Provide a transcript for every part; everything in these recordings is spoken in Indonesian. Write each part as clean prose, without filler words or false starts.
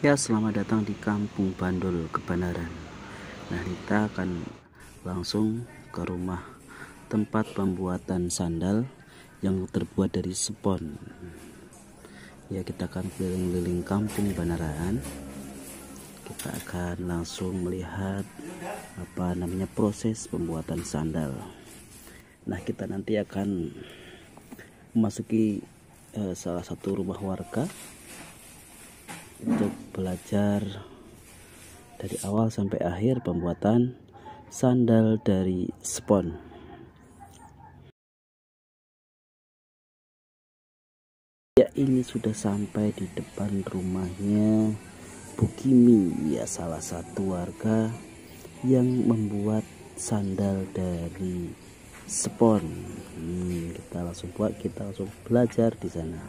Ya, selamat datang di Kampung Bandul, Kebenaran. Nah, kita akan langsung ke rumah tempat pembuatan sandal yang terbuat dari spon. Ya, kita akan keliling-keliling Kampung Banaran. Kita akan langsung melihat proses pembuatan sandal. Nah, kita nanti akan memasuki salah satu rumah warga untuk belajar dari awal sampai akhir pembuatan sandal dari spon. Ya, ini sudah sampai di depan rumahnya Bu Kimi, ya, salah satu warga yang membuat sandal dari spon. Kita langsung belajar di sana.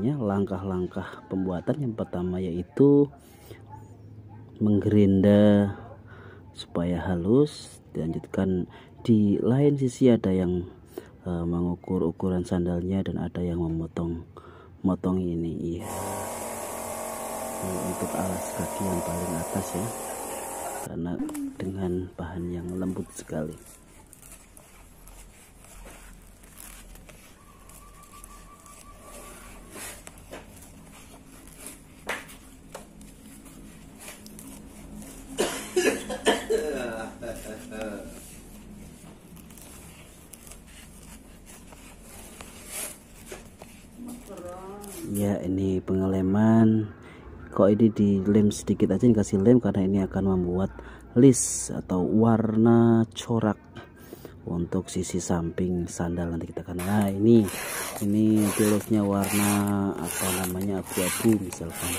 Langkah-langkah pembuatan yang pertama yaitu menggerinda supaya halus. Dilanjutkan di lain sisi ada yang mengukur ukuran sandalnya dan ada yang memotong ini, ya, untuk alas kaki yang paling atas, ya, karena dengan bahan yang lembut sekali. Ya, ini pengeleman. Kok ini dilem sedikit aja, dikasih lem karena ini akan membuat list atau warna corak untuk sisi samping sandal nanti kita akan. Nah, ini pilosnya warna abu-abu misalkan.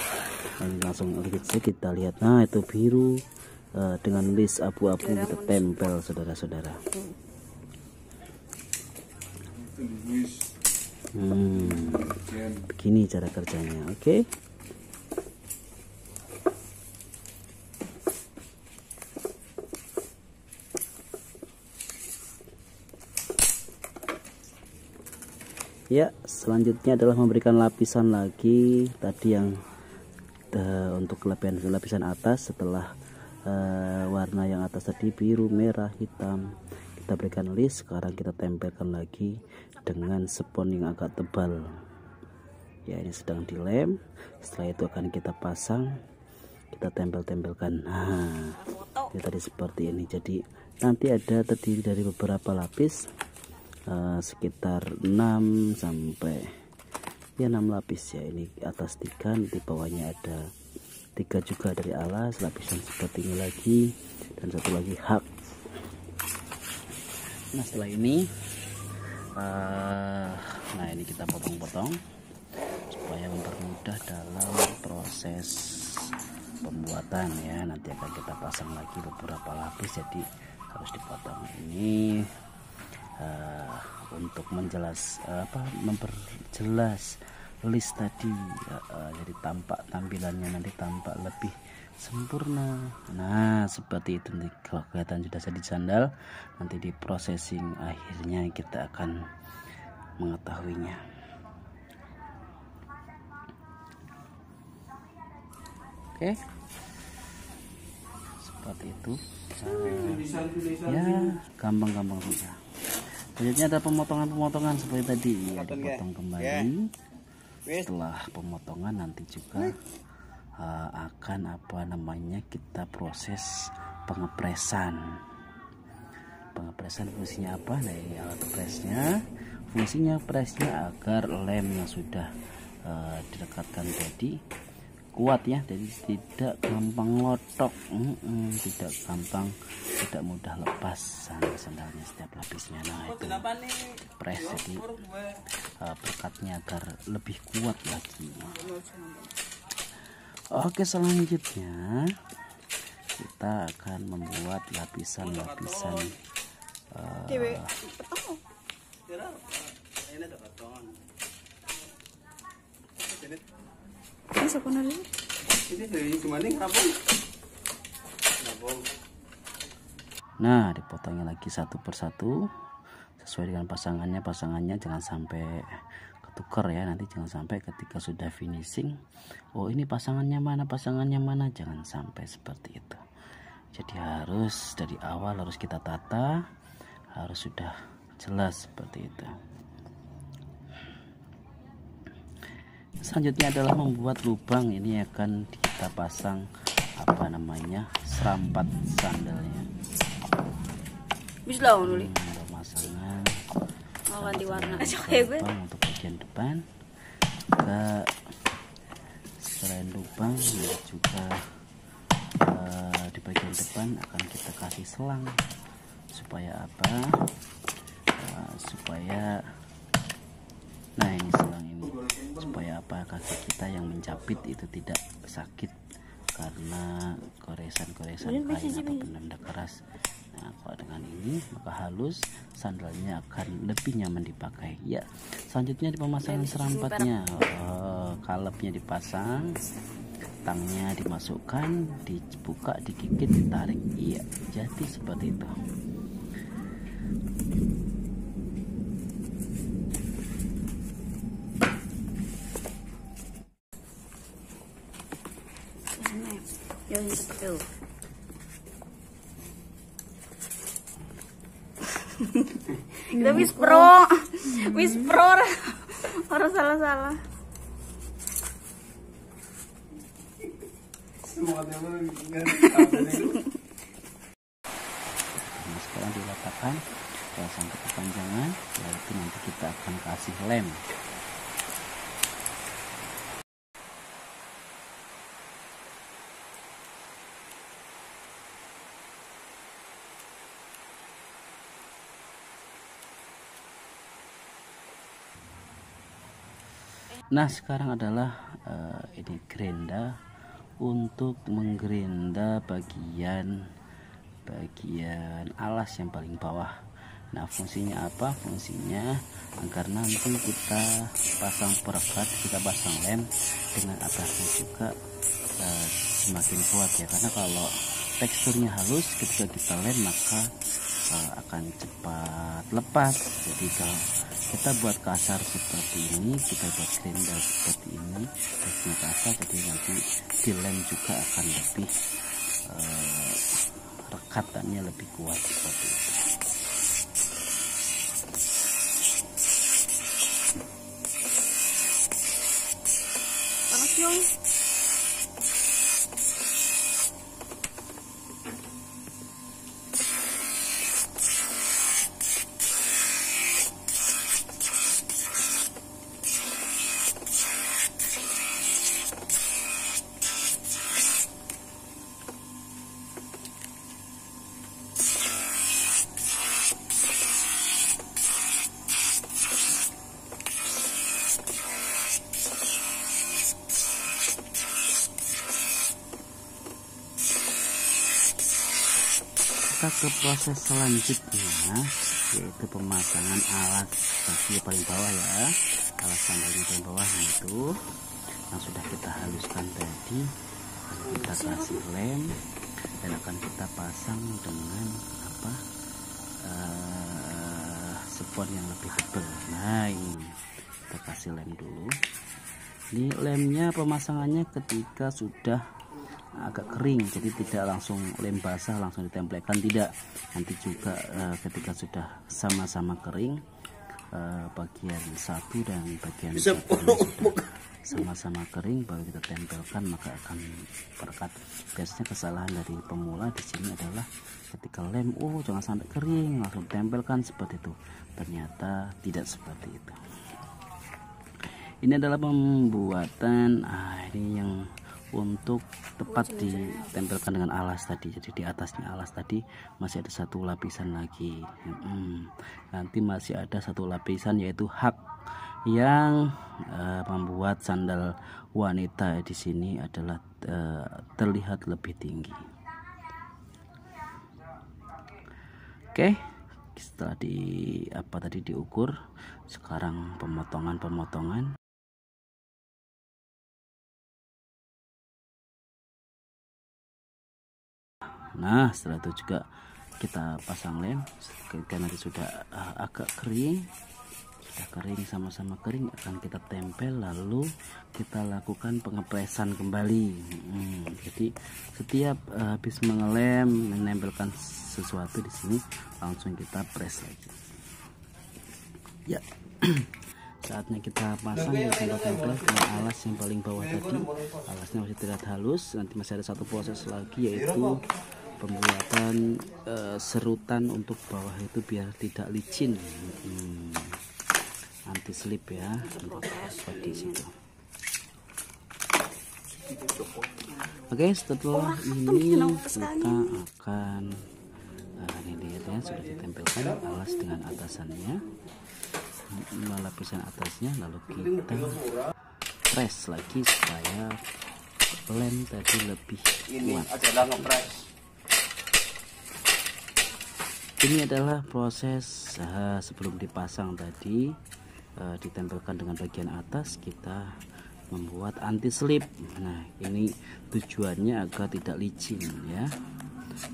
Nah, ini langsung kita lihat. Nah, itu biru dengan list abu-abu kita tempel, saudara-saudara. Begini cara kerjanya. Oke. Ya, selanjutnya adalah memberikan lapisan lagi tadi yang untuk lapisan atas. Setelah warna yang atas tadi biru, merah, hitam, kita berikan list. Sekarang kita tempelkan lagi dengan spon yang agak tebal. Ya, ini sedang dilem. Setelah itu akan kita pasang, kita tempelkan. Nah, ini tadi seperti ini. Jadi nanti ada terdiri dari beberapa lapis, sekitar 6 sampai 6 lapis, ya. Ini atas 3, di bawahnya ada 3 juga dari alas, lapisan seperti ini lagi, dan satu lagi hak. Nah, setelah ini ini kita potong-potong supaya mempermudah dalam proses pembuatan, ya. Nanti akan kita pasang lagi beberapa lapis, jadi harus dipotong. Ini untuk memperjelas list tadi, jadi tampilannya nanti tampak lebih sempurna. Nah, seperti itu nih. Kalau kelihatan sudah jadi sandal, nanti di processing akhirnya kita akan mengetahuinya. Oke, seperti itu. Ya, gampang saja. Selanjutnya ada pemotongan seperti tadi, ya, dipotong kembali. Setelah pemotongan nanti juga akan kita proses pengepresan. Fungsinya apa? Nah, ini alat presnya. Fungsinya presnya agar lem yang sudah direkatkan jadi kuat ya, jadi tidak gampang lotok, tidak mudah lepas sandalnya setiap lapisnya. Nah itu press, jadi perekatnya agar lebih kuat lagi. Oke, selanjutnya kita akan membuat lapisan-lapisan nah, dipotongnya lagi satu persatu sesuai dengan pasangannya jangan sampai ketukar ya, nanti jangan sampai ketika sudah finishing, oh ini pasangannya mana, jangan sampai seperti itu. Jadi harus dari awal harus kita tata, harus sudah jelas seperti itu. Selanjutnya adalah membuat lubang. Ini akan kita pasang serampat sandalnya. Bisa nuli. Pemasangan Ganti warna untuk bagian depan. Selain lubang juga di bagian depan akan kita kasih selang supaya apa? Nah ini selang ini supaya apa, kaki kita yang menjepit itu tidak sakit karena goresan kain atau benda keras. Nah kalau dengan ini maka halus, sandalnya akan lebih nyaman dipakai ya. Selanjutnya di pemasangan serampatnya, kalepnya dipasang, tangnya dimasukkan, dibuka, digigit, ditarik, iya jadi seperti itu. Kita wis pro orang salah. Nah, sekarang diletakkan sampai kepanjangan, lalu nanti kita akan kasih lem. Nah sekarang adalah ini gerinda untuk menggerinda bagian alas yang paling bawah. Nah fungsinya apa? Fungsinya agar nanti kita pasang perekat, kita pasang lem dengan atasnya juga semakin kuat ya, karena kalau teksturnya halus ketika kita lem maka akan cepat lepas. Jadi kalau kita buat kasar seperti ini, kita buat gerinda seperti ini, teksturnya kasar, jadi nanti dilem juga akan lebih rekatannya lebih kuat seperti itu. Panas dong. Kita ke proses selanjutnya, yaitu pemasangan alas kaki paling bawah ya, alas sandalnya paling bawah itu yang sudah kita haluskan tadi. Kita kasih lem dan akan kita pasang dengan spons yang lebih tebal. Nah ini kita kasih lem dulu. Ini lemnya pemasangannya ketika sudah agak kering, jadi tidak langsung lem basah langsung ditempelkan, tidak. Nanti juga ketika sudah sama-sama kering, bagian satu dan bagian sama-sama kering baru kita tempelkan, maka akan perekat. Biasanya kesalahan dari pemula di sini adalah ketika lem, jangan sampai kering langsung tempelkan seperti itu. Ternyata tidak seperti itu. Ini adalah pembuatan ini yang untuk tepat ditempelkan dengan alas tadi. Jadi di atasnya alas tadi masih ada satu lapisan lagi. Nanti masih ada satu lapisan yaitu hak yang membuat sandal wanita di sini adalah terlihat lebih tinggi. Oke, setelah diukur, sekarang pemotongan. Nah, setelah itu juga kita pasang lem ketika nanti sudah agak kering, sama-sama kering akan kita tempel, lalu kita lakukan pengepresan kembali. Jadi setiap habis menempelkan sesuatu di sini langsung kita press lagi. Ya. Saatnya kita pasang dan kita tempel dengan alas yang paling bawah tadi. Alasnya masih terlihat halus. Nanti masih ada satu proses lagi, yaitu pembuatan serutan untuk bawah itu biar tidak licin. Anti slip ya, seperti situ. Oke, setelah ini kita akan ini lihat ya, sudah ditempelkan alas dengan atasannya, lapisan atasnya, lalu kita press lagi supaya lem tadi lebih kuat. Ini adalah proses sebelum dipasang tadi, ditempelkan dengan bagian atas, kita membuat anti slip. Nah, ini tujuannya agar tidak licin ya,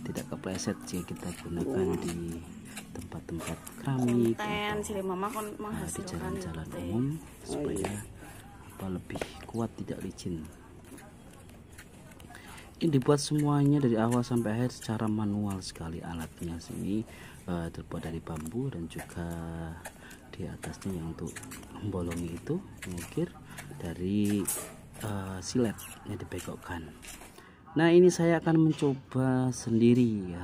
tidak kepleset jika kita gunakan di tempat-tempat keramik atau di jalan-jalan umum, supaya lebih kuat, tidak licin. Ini dibuat semuanya dari awal sampai akhir secara manual sekali. Alatnya sini terbuat dari bambu, dan juga di atasnya yang untuk membolongi itu mengukir dari silet yang dibekokkan. Nah, ini saya akan mencoba sendiri ya,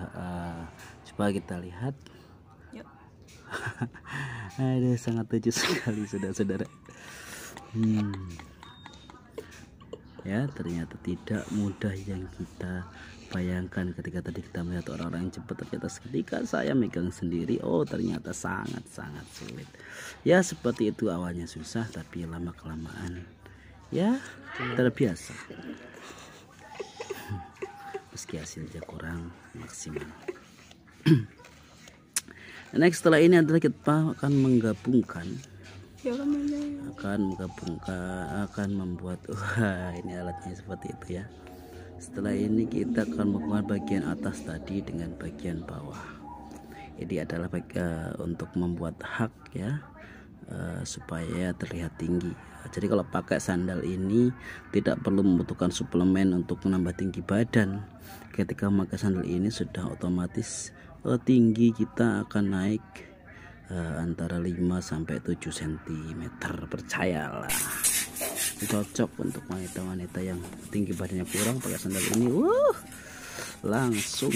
coba kita lihat. Aduh, sangat lucu sekali saudara-saudara. Ya, ternyata tidak mudah yang kita bayangkan ketika tadi kita melihat orang-orang yang cepat. Ternyata ketika saya megang sendiri, oh ternyata sangat-sangat sulit. Ya, seperti itu, awalnya susah, tapi lama kelamaan ya terbiasa. Meski hasilnya kurang maksimal. Next, setelah ini adalah kita akan menggabungkan, akan membuat, wah ini alatnya seperti itu ya. Setelah ini kita akan menggabungkan bagian atas tadi dengan bagian bawah. Ini adalah untuk membuat hak ya, supaya terlihat tinggi. Jadi kalau pakai sandal ini tidak perlu membutuhkan suplemen untuk menambah tinggi badan. Ketika memakai sandal ini sudah otomatis tinggi kita akan naik antara 5 sampai 7 cm, percayalah. Cocok untuk wanita-wanita yang tinggi badannya kurang, pakai sandal ini langsung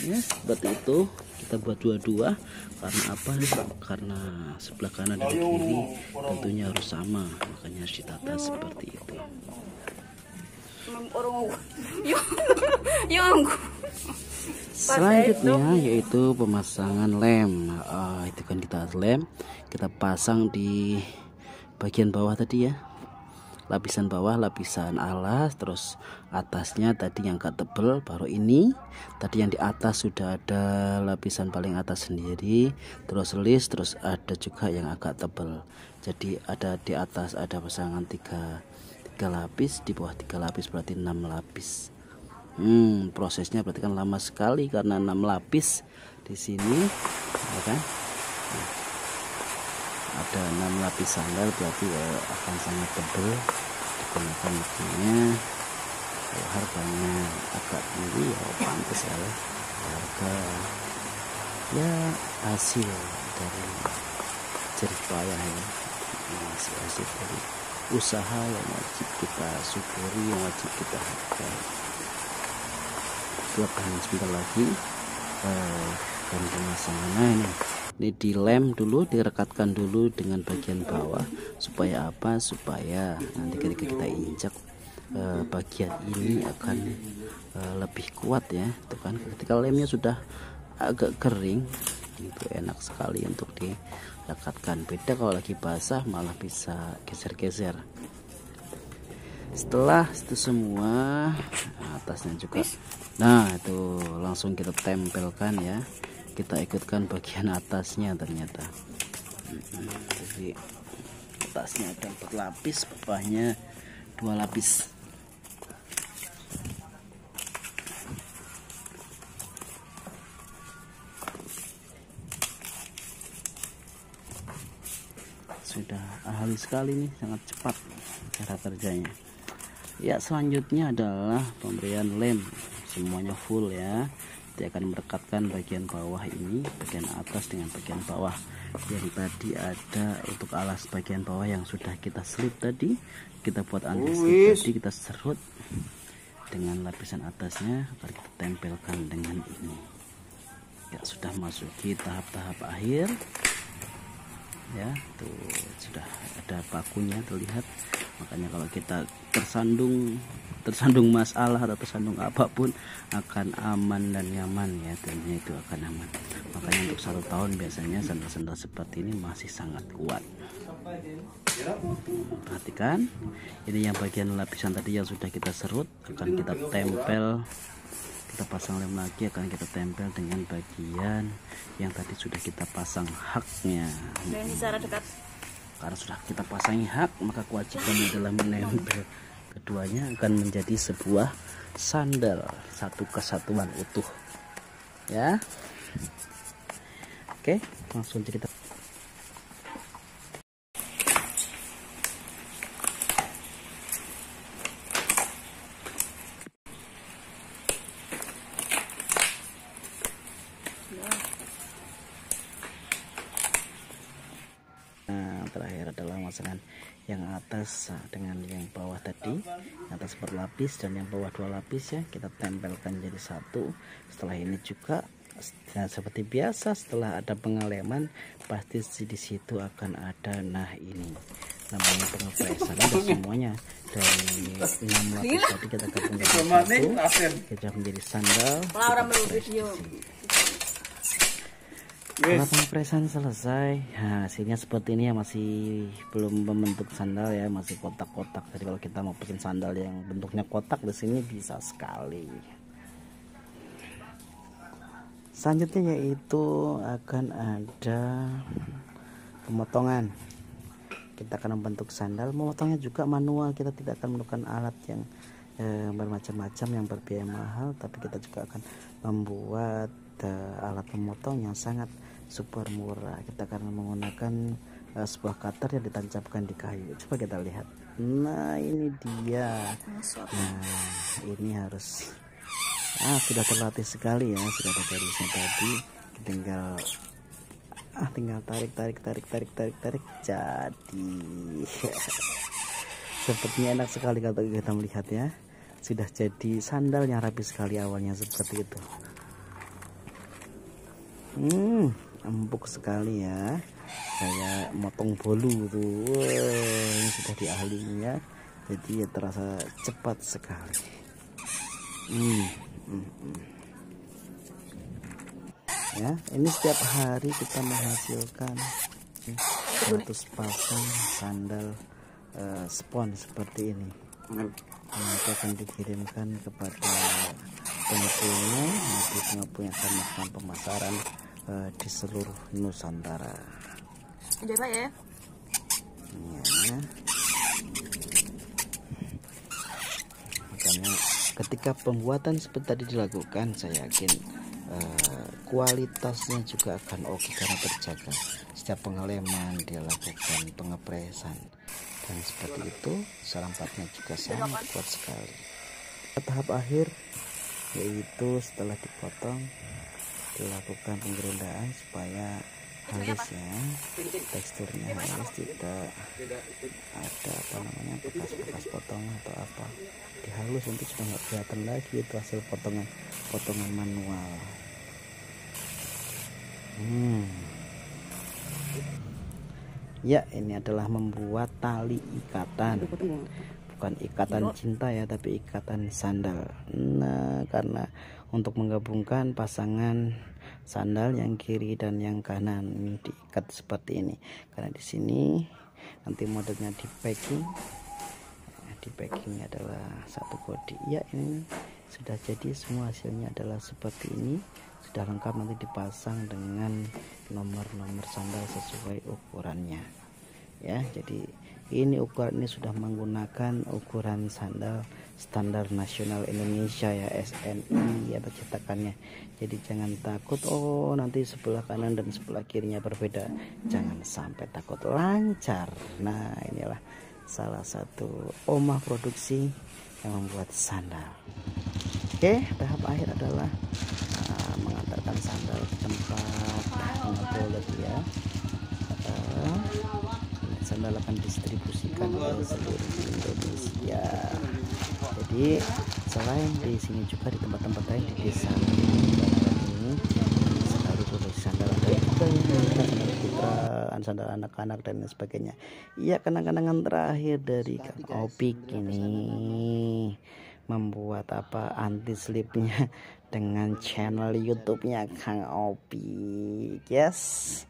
ya. Seperti itu kita buat dua-dua. Karena apa? Karena sebelah kanan dan kiri tentunya harus sama, makanya harus ditata seperti itu. Selanjutnya yaitu pemasangan lem. Itu kan kita lem, kita pasang di bagian bawah tadi ya, lapisan bawah, lapisan alas, terus atasnya tadi yang agak tebel, baru ini tadi yang di atas sudah ada lapisan paling atas sendiri, terus list, terus ada juga yang agak tebel. Jadi ada di atas ada pasangan tiga lapis, di bawah 3 lapis, berarti 6 lapis. Prosesnya berarti kan lama sekali karena 6 lapis di sini ya kan. Ada 6 lapis sandal, berarti akan sangat tebal digunakan mesinnya. Harganya agak tinggi ya, pantas ya harga ya, hasil dari jerih payah ya, hasil dari usaha yang wajib kita syukuri, yang wajib kita hargai. siap sebentar lagi dan pemasangan. Nah ini dilem dulu, direkatkan dulu dengan bagian bawah supaya apa, supaya nanti ketika kita injak bagian ini akan lebih kuat ya. Itu kan ketika lemnya sudah agak kering itu enak sekali untuk direkatkan. Beda kalau lagi basah malah bisa geser-geser. Setelah itu semua, atasnya juga, nah itu langsung kita tempelkan ya, kita ikutkan bagian atasnya. Ternyata jadi atasnya ada 4 lapis, bawahnya 2 lapis. Sudah ahli sekali nih, sangat cepat cara kerjanya. Ya, selanjutnya adalah pemberian lem, semuanya full ya. Dia akan merekatkan bagian bawah ini, bagian atas dengan bagian bawah. Yang tadi ada untuk alas bagian bawah yang sudah kita slip tadi, kita buat anti slip tadi, kita serut dengan lapisan atasnya, akan kita tempelkan dengan ini. Ya, sudah masuki tahap-tahap akhir. Ya, tuh sudah ada pakunya terlihat. Makanya kalau kita tersandung masalah atau tersandung apapun akan aman dan nyaman ya, tentunya itu akan aman. Makanya untuk 1 tahun biasanya sandal-sandal seperti ini masih sangat kuat. Perhatikan, ini yang bagian lapisan tadi yang sudah kita serut akan kita tempel, kita pasang lem lagi, akan kita tempel dengan bagian yang tadi sudah kita pasang haknya. Dan secara dekat. Karena sudah kita pasangi hak, maka kewajibannya adalah menempel. Keduanya akan menjadi sebuah sandal, satu kesatuan utuh ya. Oke, langsung kita terakhir adalah pemasangan yang atas dengan yang bawah tadi. Yang atas berlapis dan yang bawah 2 lapis ya, kita tempelkan jadi satu. Setelah ini juga seperti biasa, setelah ada pengeleman pasti di situ akan ada, nah ini namanya pengepresan. Ada semuanya dari 6 lapis tadi kita gabungkan satu, kita menjadi sandal. Setelah pengepresan selesai, nah, hasilnya seperti ini ya, masih belum membentuk sandal ya, masih kotak-kotak. Jadi kalau kita mau bikin sandal yang bentuknya kotak di sini bisa sekali. Selanjutnya yaitu akan ada pemotongan. Kita akan membentuk sandal, memotongnya juga manual. Kita tidak akan menggunakan alat yang bermacam-macam yang berbiaya mahal, tapi kita juga akan membuat alat memotong yang sangat super murah. Kita akan menggunakan sebuah cutter yang ditancapkan di kayu. Coba kita lihat. Nah ini dia. Nah ini harus sudah terlatih sekali ya, sudah ada garisnya tadi. Tinggal tarik jadi sepertinya enak sekali kalau kita melihat ya. Sudah jadi sandal yang rapi sekali awalnya seperti itu. Empuk sekali ya, kayak motong bolu tuh. Ini sudah diahlinya, jadi ya terasa cepat sekali. Ya, ini setiap hari kita menghasilkan 100 pasang sandal spon seperti ini. Nanti akan dikirimkan kepada pengepulnya, nanti pengepulnya akan melakukan pemasaran di seluruh Nusantara. Coba ya. Ya. Makanya ketika pembuatan seperti tadi dilakukan, saya yakin kualitasnya juga akan oke karena terjaga. Setiap pengeleman dia lakukan pengepresan, dan seperti itu serampatnya juga sangat kuat sekali. Tahap akhir yaitu setelah dipotong dilakukan penggerundaan supaya halus ya, teksturnya halus, tidak ada apa namanya bekas-bekas potongan atau apa, dihalus nanti sudah nggak kelihatan lagi itu hasil potongan manual. Ya, ini adalah membuat tali ikatan, bukan ikatan cinta ya, tapi ikatan sandal. Nah, karena untuk menggabungkan pasangan sandal yang kiri dan yang kanan ini diikat seperti ini, karena di sini nanti modelnya di packing. Di packingnya adalah satu kode. Ya, ini sudah jadi, semua hasilnya adalah seperti ini, sudah lengkap, nanti dipasang dengan nomor-nomor sandal sesuai ukurannya ya. Jadi ini ukuran ini sudah menggunakan ukuran sandal standar nasional Indonesia ya, SNI atau cetakannya. Jadi jangan takut oh nanti sebelah kanan dan sebelah kirinya berbeda, jangan sampai takut, lancar. Nah, inilah salah satu omah produksi yang membuat sandal. Oke, tahap akhir adalah mengantarkan sandal ke tempat pengepul ya. Sandal akan distribusikan ke seluruh Indonesia. Jadi selain di sini juga di tempat-tempat lain di desa ini sekali produksi sandal ada juga yang sandal putra, sandal anak-anak dan lain sebagainya. Iya, kenang-kenangan terakhir dari Kang Opik ini membuat apa anti slipnya dengan channel YouTube-nya Kang Opik. Yes.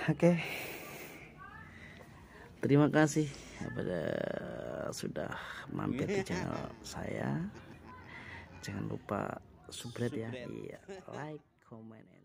Oke. Terima kasih kepada sudah mampir di channel saya. Jangan lupa subscribe ya. Iya, like, comment.